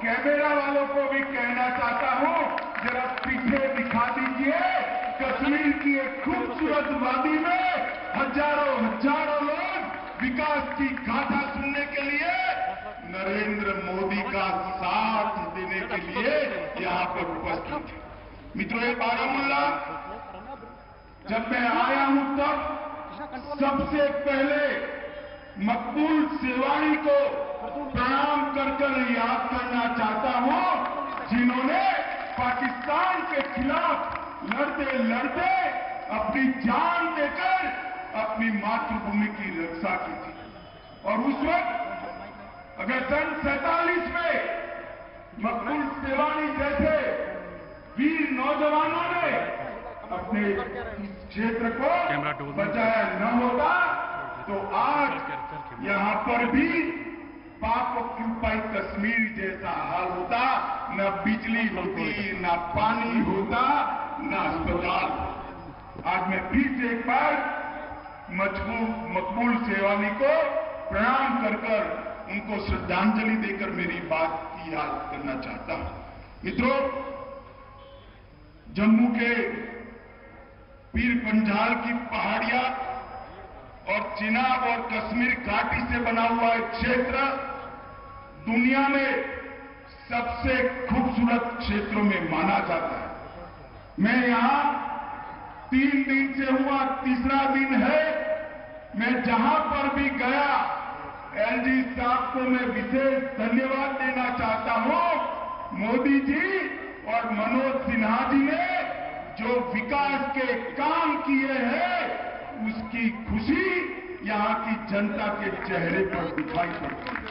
Camera वालों को भी कहना चाहता हूं, जरा पीछे दिखा दीजिए। कश्मीर की एक खूबसूरत वादी में हजारों लोग विकास की गाथा सुनने के लिए नरेंद्र मोदी का साथ देने के लिए यहां पर उपस्थित है। मित्रों, ये बारामूला जब मैं आया हूं तब सबसे पहले मकबूल सेवाणी को प्रणाम कर याद करना चाहता हूं, जिन्होंने पाकिस्तान के खिलाफ लड़ते लड़ते अपनी जान देकर अपनी मातृभूमि की रक्षा की थी। और उस वक्त अगर सन 47 में मकबूल सेवाणी जैसे वीर नौजवानों ने अपने इस क्षेत्र को बचाया न होता तो आज यहां पर भी पाक ऑक्यूपाई कश्मीर जैसा हाल होता। न बिजली होती, न पानी होता, न अस्पताल। आज मैं फिर से एक बार मकबूल सेवानी को प्रणाम कर उनको श्रद्धांजलि देकर मेरी बात की याद करना चाहता हूं। मित्रों, जम्मू के पीर पंजाल की पहाड़ियां और चिनाब और कश्मीर घाटी से बना हुआ एक क्षेत्र दुनिया में सबसे खूबसूरत क्षेत्रों में माना जाता है। मैं यहां 3 दिन से हुआ, तीसरा दिन है। मैं जहां पर भी गया, एलजी साहब को मैं विशेष धन्यवाद देना चाहता हूं। मोदी जी और मनोज सिन्हा जी ने जो विकास के काम किए हैं, उसकी खुशी यहां की जनता के चेहरे पर दिखाई पड़ती है।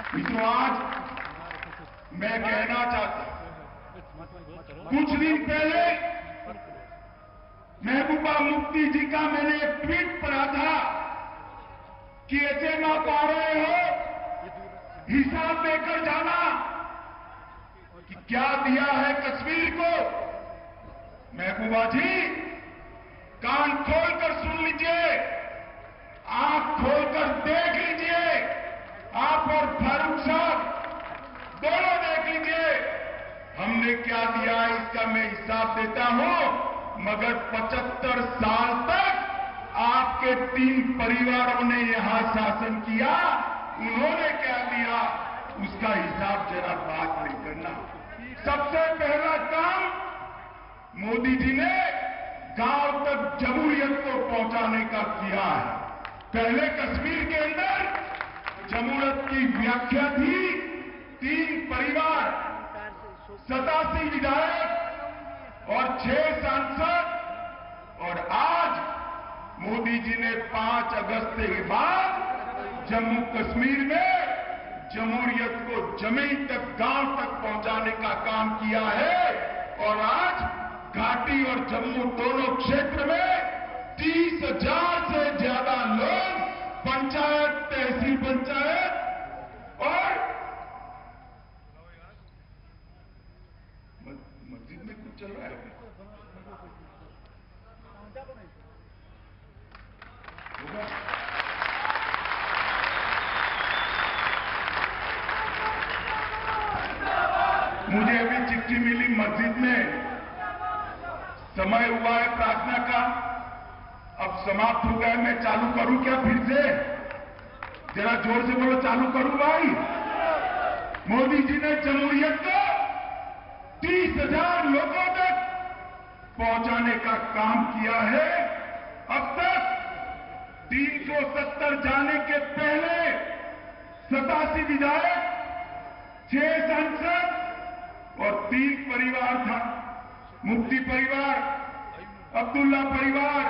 मित्रों, आज मैं कहना चाहता हूं, कुछ दिन पहले महबूबा मुफ्ती जी का मैंने एक ट्वीट पढ़ा था कि ऐसे ना पा रहे हो, हिसाब देकर जाना कि क्या दिया है कश्मीर को। महबूबा जी, कान खोलकर सुन लीजिए, आंख खोलकर देख लीजिए। आप और फारूक साहब दोनों देख लीजिए, हमने क्या दिया है इसका मैं हिसाब देता हूं। मगर 75 साल तक आपके 3 परिवारों ने यहां शासन किया, उन्होंने क्या दिया उसका हिसाब जरा बात नहीं करना। सबसे पहला काम मोदी जी ने गांव तक जमहूरियत को पहुंचाने का किया है। पहले कश्मीर के अंदर जमहूरियत की व्याख्या थी 3 परिवार, 87 विधायक और 6 सांसद। और आज मोदी जी ने 5 अगस्त के बाद जम्मू कश्मीर में जमहूरियत को जमीन तक, गांव तक पहुंचाने का काम किया है। और आज घाटी और जम्मू दोनों क्षेत्र में 30,000 से ज्यादा लोग पंचायत, तहसील पंचायत और मस्जिद में कुछ चल रहा है। मुझे अभी चिट्ठी मिली, मस्जिद में समय हुआ है प्रार्थना का, अब समाप्त हो गया। मैं चालू करूं क्या फिर से? जरा जोर से बोलो, चालू करूं भाई? मोदी जी ने जमहूरियत को 30,000 लोगों तक पहुंचाने का काम किया है। अब तक 370 जाने के पहले 87 विधायक, 6 सांसद और 3 परिवार था। मुफ्ती परिवार, अब्दुल्ला परिवार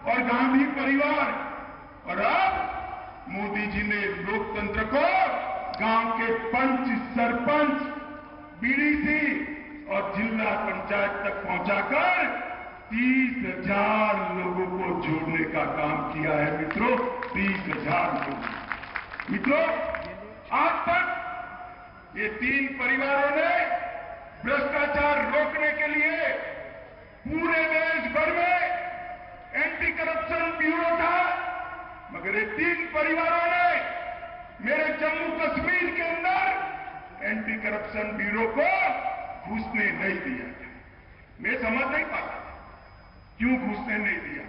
और गांधी परिवार। और अब मोदी जी ने लोकतंत्र को गांव के पंच, सरपंच, बीडीसी और जिला पंचायत तक पहुंचाकर 30,000 लोगों को जोड़ने का काम किया है। मित्रों, 30,000 लोग। मित्रों, आज तक ये 3 परिवारों ने भ्रष्टाचार रोकने के लिए पूरे देश भर में एंटी करप्शन ब्यूरो था, मगर ये 3 परिवारों ने मेरे जम्मू कश्मीर के अंदर एंटी करप्शन ब्यूरो को घुसने नहीं दिया गया। मैं समझ नहीं पाता क्यों घुसने नहीं दिया।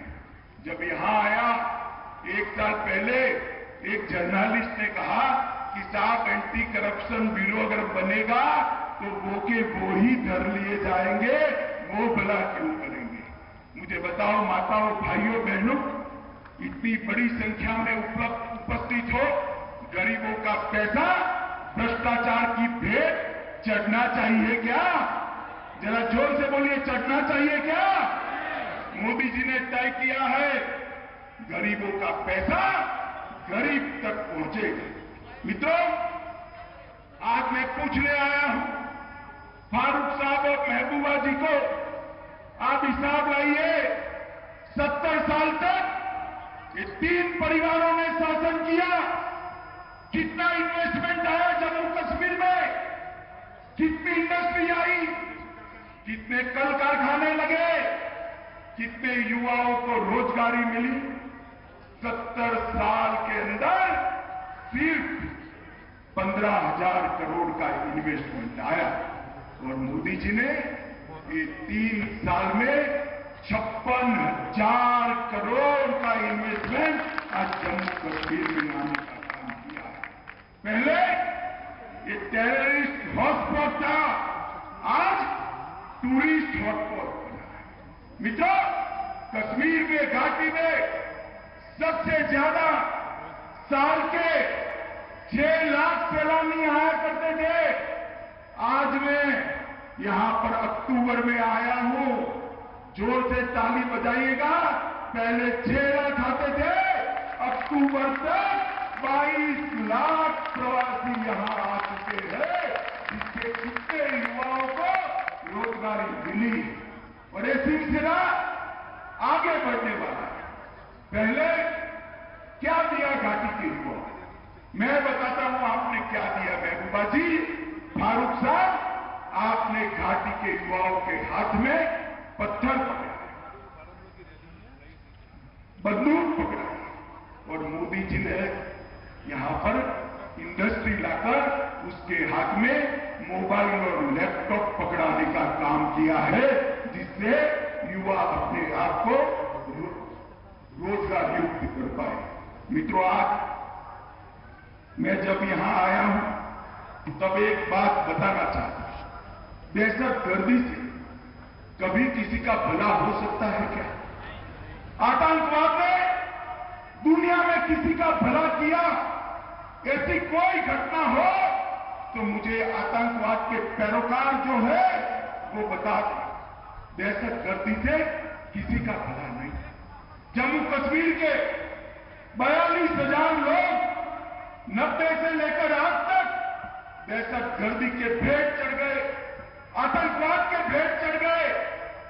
जब यहां आया 1 साल पहले एक जर्नलिस्ट ने कहा कि साहब एंटी करप्शन ब्यूरो अगर बनेगा तो वो के वो ही धर लिए जाएंगे, वो भला क्यों करेंगे। मुझे बताओ माताओं भाइयों बहनों, इतनी बड़ी संख्या में उपस्थित हो, गरीबों का पैसा भ्रष्टाचार की भेंट चढ़ना चाहिए क्या? जरा जोर से बोलिए, चढ़ना चाहिए क्या? मोदी जी ने तय किया है गरीबों का पैसा गरीब तक पहुंचेगा। मित्रों, आज मैं पूछने आया हूं फारूक साहब और महबूबा जी को, आप हिसाब लाइए 70 साल तक ये 3 परिवारों ने शासन किया, कितना इन्वेस्टमेंट आया जम्मू कश्मीर में, कितनी इंडस्ट्री आई, कितने कल कारखाने लगे, कितने युवाओं को रोजगारी मिली। 70 साल के अंदर सिर्फ 15,000 करोड़ का इन्वेस्टमेंट आया और मोदी जी ने ये 3 साल में 56,000 करोड़ का इन्वेस्टमेंट आज जम्मू कश्मीर में लाने का काम किया है। पहले ये टेररिस्ट हॉटस्पॉट था, आज टूरिस्ट हॉटस्पॉट बना है। मित्रों, कश्मीर के घाटी में सबसे ज्यादा साल के 6 लाख सैलानी आया करते थे। आज मैं यहां पर अक्टूबर में आया हूं, जोर से ताली बजाइएगा। पहले 6 लाख आते थे, अक्टूबर तक 22 लाख प्रवासी यहां आ चुके हैं, जिससे कितने युवाओं को रोजगारी मिली और ये सिलसिला आगे बढ़ने वाला है। पहले क्या दिया घाटी के युवाओं, मैं बताता हूं आपने क्या दिया। महबूबा जी, फारूक साहब, आपने घाटी के युवाओं के हाथ में पत्थर पकड़ा, बंदूक पकड़ा और मोदी जी ने यहां पर इंडस्ट्री लाकर उसके हाथ में मोबाइल और लैपटॉप पकड़ाने का काम किया है, जिससे युवा अपने आप को रोजगार युक्त कर पाए। मित्रों, आज मैं जब यहां आया हूं तब एक बात बताना चाहता हूं, दहशतगर्दी से कभी किसी का भला हो सकता है क्या? आतंकवाद ने दुनिया में किसी का भला किया? ऐसी कोई घटना हो तो मुझे आतंकवाद के पैरोकार जो है वो बता दें। दहशतगर्दी से किसी का भला नहीं। जम्मू कश्मीर के 42,000 लोग 90 से लेकर आज तक दहशतगर्दी के भेंट चढ़ गए, आतंकवाद के भेंट चढ़ गए।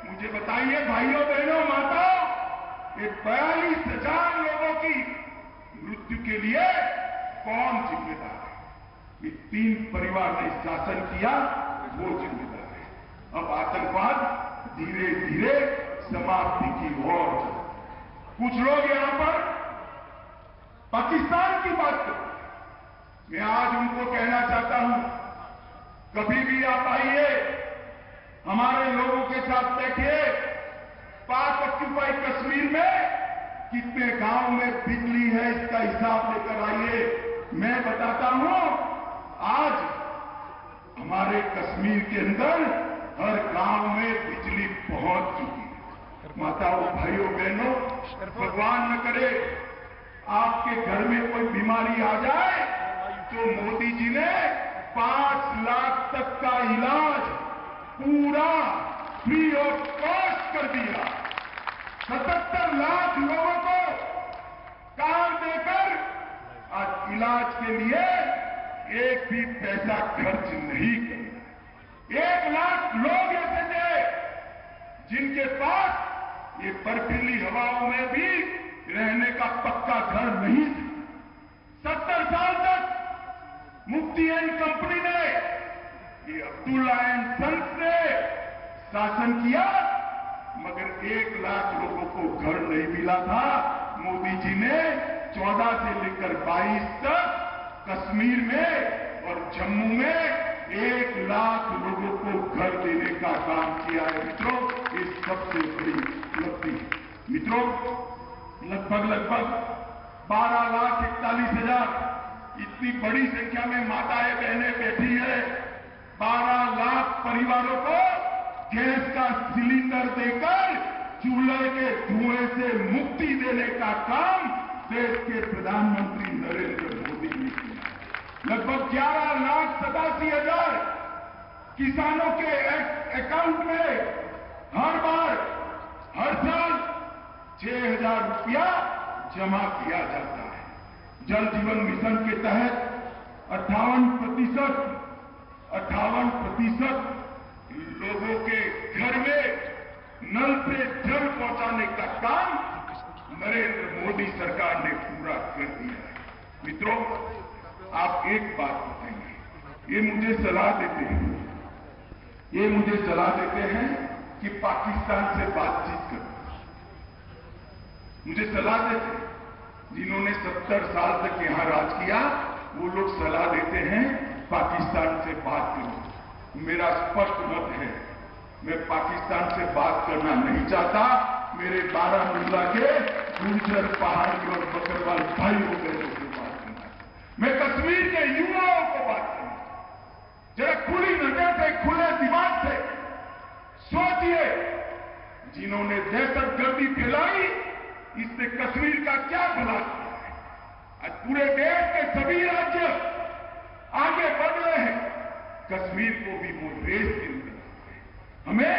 मुझे बताइए भाइयों बहनों माताओं, ये 42,000 लोगों की मृत्यु के लिए कौन जिम्मेदार है? ये 3 परिवार ने शासन किया, वो जिम्मेदार है। अब आतंकवाद धीरे धीरे समाप्ति की ओर। कुछ लोग यहां पर पाकिस्तान की बात करते हैं। मैं आज उनको कहना चाहता हूं, कभी भी आप आइए, हमारे लोगों के साथ बैठिए। पाक ऑक्यूपाई कश्मीर में कितने गांव में बिजली है इसका हिसाब लेकर आइए। मैं बताता हूं, आज हमारे कश्मीर के अंदर हर गांव में बिजली पहुंच चुकी है। माताओं भाइयों बहनों, भगवान न करे आपके घर में कोई बीमारी आ जाए तो मोदी जी ने 5 लाख तक का इलाज पूरा फ्री ऑफ कॉस्ट कर दिया। 77 लाख लोगों को कार्ड देकर आज इलाज के लिए एक भी पैसा खर्च नहीं करना। 1 लाख लोग ऐसे थे जिनके पास ये बर्फीली हवाओं में भी रहने का पक्का घर नहीं था। 70 साल तक मुफ्ती एंड कंपनी ने, ये अब्दुल्ला एंड सन्स ने शासन किया, मगर 1 लाख लोगों को घर नहीं मिला था। मोदी जी ने 14 से लेकर 22 तक कश्मीर में और जम्मू में 1 लाख लोगों को घर देने का काम किया है। मित्रों, ये सबसे बड़ी उपलब्धि है। मित्रों, लगभग 12,41,000 इतनी बड़ी संख्या में माताएं बहनें बैठी है। 12 लाख परिवारों को गैस का सिलेंडर देकर चूल्हे के धुएं से मुक्ति देने का काम देश के प्रधानमंत्री नरेंद्र मोदी ने किया। लगभग 11,87,000 किसानों के अकाउंट में हर साल 6,000 रुपया जमा किया जाता है। जल जीवन मिशन के तहत 58% लोगों के घर में नल से जल पहुंचाने का काम नरेंद्र मोदी सरकार ने पूरा कर दिया है। मित्रों, आप एक बात बताइए, ये मुझे सलाह देते हैं कि पाकिस्तान से बातचीत करो। मुझे सलाह देते हैं, जिन्होंने 70 साल तक यहां राज किया, वो लोग सलाह देते हैं पाकिस्तान से बात करो। मेरा स्पष्ट मत है, मैं पाकिस्तान से बात करना नहीं चाहता। मेरे बारामूला के गुर्जर, पहाड़ी और बकरवाल भाइयों बहनों से बात करना है। मैं कश्मीर के युवाओं को बात करना, जरा खुली नजर से, खुले दिमाग से सोचिए, जिन्होंने दहशतगर्दी फैलाई, इससे कश्मीर का क्या भला किया है? आज पूरे देश के सभी राज्य आगे बढ़ रहे हैं, कश्मीर को भी वो रेस दिन कर रहे हैं। हमें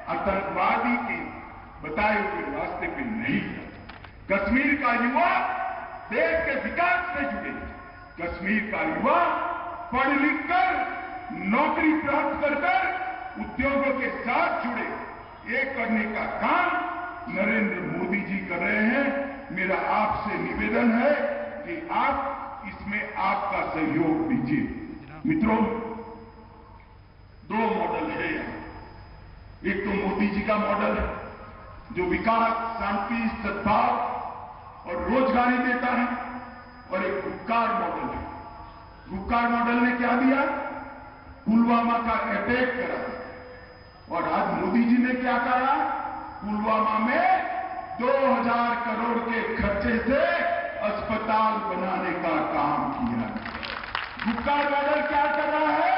आतंकवादी के बताए हुए रास्ते पे नहीं जाना। कश्मीर का युवा देश के विकास से जुड़े, कश्मीर का युवा पढ़ लिख कर नौकरी प्राप्त कर उद्योगों के साथ जुड़े, ये करने का काम नरेंद्र मोदी जी कर रहे हैं। मेरा आपसे निवेदन है कि आप इसमें आपका सहयोग दीजिए। मित्रों, 2 मॉडल है यहां। एक तो मोदी जी का मॉडल है, जो विकास, शांति, सद्भाव और रोजगारी देता है, और एक गुपकार मॉडल है। गुपकार मॉडल ने क्या दिया? पुलवामा का अटैक करा दिया। और आज मोदी जी ने क्या करा? पुलवामा में 2,000 करोड़ के खर्चे से अस्पताल बनाने का काम किया। गुपकार मॉडल क्या कर रहा है?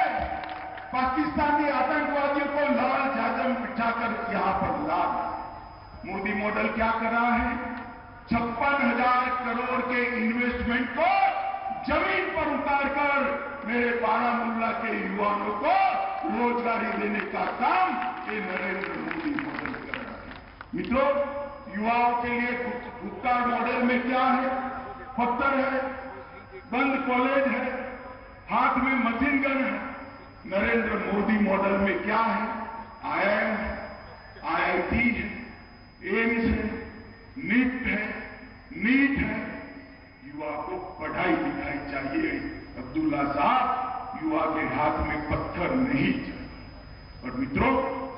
पाकिस्तानी आतंकवादियों को लाल जाजम बिठाकर यहां पर ला रहा है। मोदी मॉडल क्या कर रहा है? 56,000 करोड़ के इन्वेस्टमेंट को जमीन पर उतारकर मेरे बारामूला के युवाओं को रोजगारी देने का काम ये नरेंद्र मोदी मॉडल कर रहा है। मित्रों, युवाओं के लिए गुपकार मॉडल में क्या है? पत्थर है, बंद कॉलेज है, हाथ में मशीन गन है। नरेंद्र मोदी मॉडल में क्या है? IIM है, IIT है, एम्स है, नीट है। युवा को पढ़ाई लिखाई चाहिए। अब्दुल्ला साहब, युवा के हाथ में पत्थर नहीं चाहिए। और मित्रों,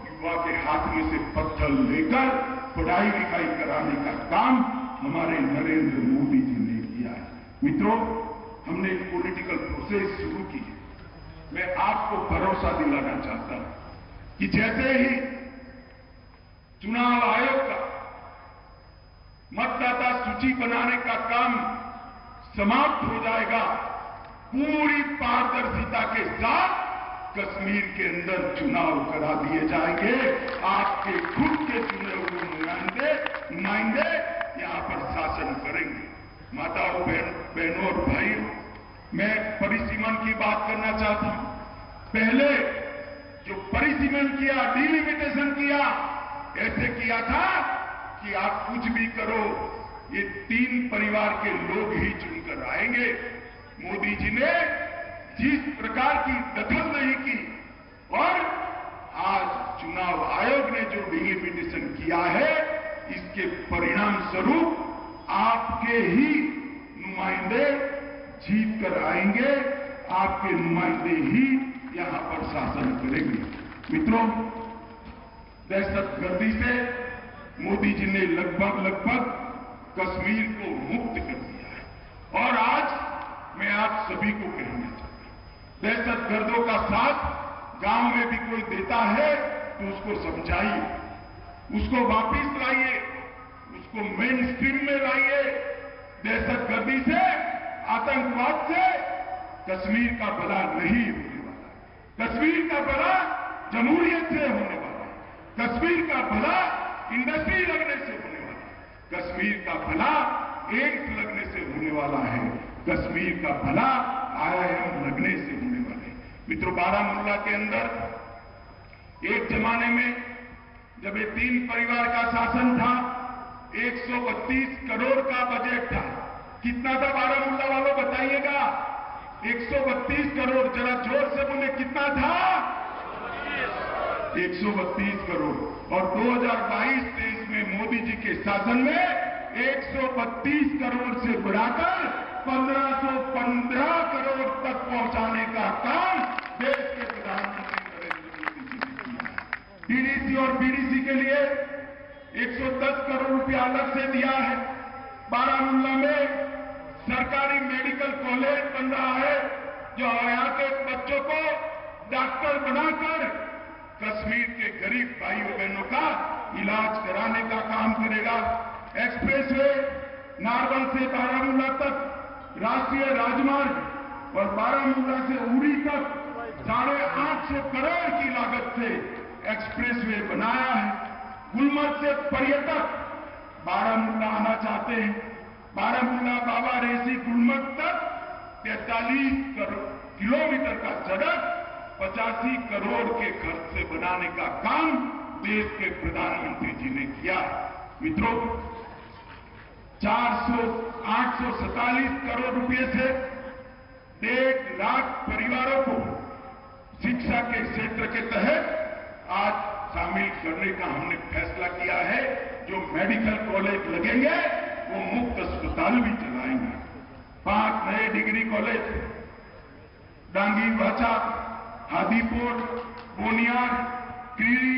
युवा के हाथ में से पत्थर लेकर पढ़ाई लिखाई कराने का काम हमारे नरेंद्र मोदी जी ने किया है। मित्रों, हमने एक पॉलिटिकल प्रोसेस शुरू की है। मैं आपको भरोसा दिलाना चाहता हूं कि जैसे ही चुनाव आयोग का मतदाता सूची बनाने का काम समाप्त हो जाएगा, पूरी पारदर्शिता के साथ कश्मीर के अंदर चुनाव करा दिए जाएंगे। आपके खुद के चुने हुए नुमाइंदे यहां पर शासन करेंगे। माताओं, बहनों और भाइयों, मैं परिसीमन की बात करना चाहता हूं। पहले जो परिसीमन किया, डिलिमिटेशन किया, ऐसे किया था कि आप कुछ भी करो, ये 3 परिवार के लोग ही चुनकर आएंगे। मोदी जी ने जिस प्रकार की दखल नहीं की, और आज चुनाव आयोग ने जो डिलिमिटेशन किया है, इसके परिणाम स्वरूप आपके ही नुमाइंदे जीत कर आएंगे, आपके नुमाइंदे ही यहां पर शासन करेंगे। मित्रों, दहशतगर्दी से मोदी जी ने लगभग कश्मीर को मुक्त कर दिया है। और आज मैं आप सभी को कहना चाहता हूं, दहशतगर्दों का साथ गांव में भी कोई देता है तो उसको समझाइए, उसको वापिस लाइए, उसको मेन स्ट्रीम में लाइए। दहशतगर्दी से, आतंकवाद से कश्मीर का भला नहीं होने वाला। कश्मीर का भला जमहूरियत से होने वाला है। कश्मीर का भला इंडस्ट्री लगने से होने वाला है। कश्मीर का भला एम्स लगने से होने वाला है। कश्मीर का भला IIM लगने से होने वाला है। मित्रों, बारामूला के अंदर एक जमाने में जब ये 3 परिवार का शासन था, 132 करोड़ का बजट था। कितना था बारामूला वालों, बताइएगा? 132 करोड़। जरा जोर से बोले, कितना था? 132 करोड़। और 2022-23 में मोदी जी के शासन में 132 करोड़ से बढ़ाकर 1515 करोड़ तक पहुंचाने का काम देश के प्रधानमंत्री नरेंद्र मोदी जी ने किया। डीडीसी और बीडीसी के लिए 110 करोड़ रुपया अलग से दिया है। बारामूला में सरकारी मेडिकल कॉलेज बन रहा है, जो यहाँ के बच्चों को डॉक्टर बनाकर कश्मीर के गरीब भाइयों बहनों का इलाज कराने का काम करेगा। एक्सप्रेसवे नारवल से बारामूला तक, राष्ट्रीय राजमार्ग और बारामूला से उड़ी तक 850 करोड़ की लागत से एक्सप्रेसवे बनाया है। गुलमर्ग से पर्यटक बारामूला आना चाहते हैं। बारामूला बाबा रेसी गुलमर्ग तक 43 किलोमीटर का सड़क 85 करोड़ के खर्च से बनाने का काम देश के प्रधानमंत्री जी ने किया। मित्रों, 847 करोड़ रुपए से 1.5 लाख परिवारों को शिक्षा के क्षेत्र के तहत आज शामिल करने का हमने फैसला किया है। जो मेडिकल कॉलेज लगेंगे वो मुफ्त अस्पताल भी चलाएंगे। 5 नए डिग्री कॉलेज डांगी, वाचा, हादीपुर, बोनियार, क्रीरी,